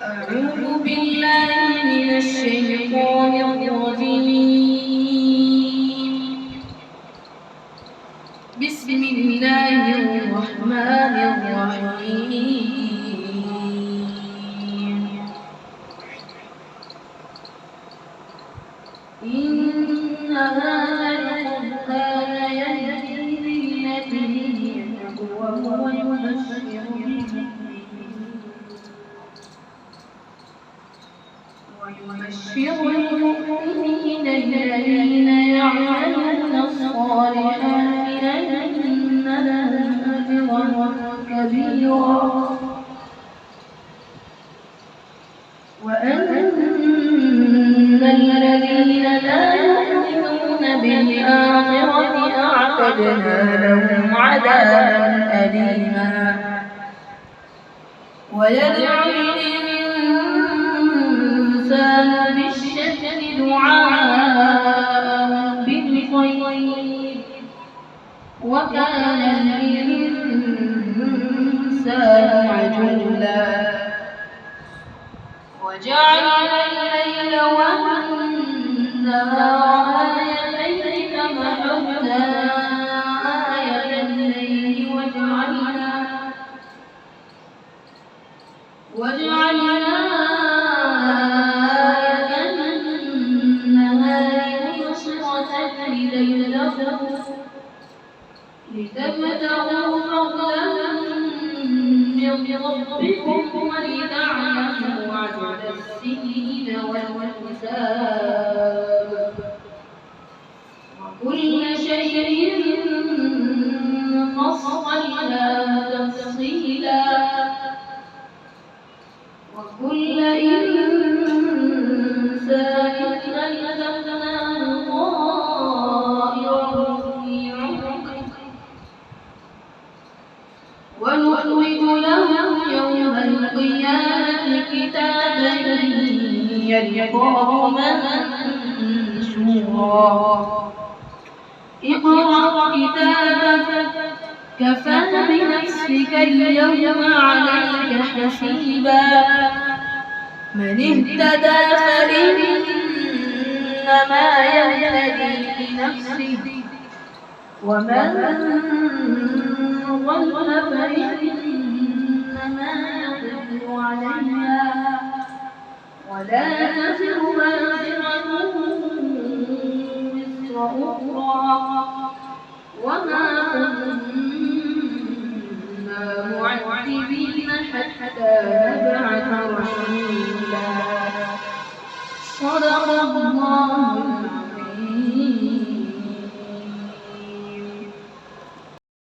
أعوذ بالله من الشيطان الرجيم. بسم الله الرحمن الرحيم. إن هذا القرآن يهدي للتي هي أقوم ويبشر المؤمنين الذين يعملون الصالحات أن لهم أجرا كبيرا وأن الذين لا يؤمنون بالآخرة أعتدنا لهم عذابا أليما. ويدعو الإنسان بالشر دعاءه بالخير وكان الإنسان عجولا. وجعلنا الليل والنهار آيتين فمحونا آية الليل وجعلنا آية النهار مبصرة لتبتغوا فضلا من ربكم ولتعلموا عدد السنين والحساب وكل شيء فصلناه تفصيلا. وكل إنسان ألزمناه طائره في عنقه ونخرج له يوم القيامة كتابا يلقاه منشورا. اقرأ كتابك كفى بنفسك اليوم عليك حسيبا. من اهتدى فإنما يهتدي لنفسه ومن ضل فإنما يضل عليها ولا تزر وازرة وزر أخرى وما كنا معذبين حتى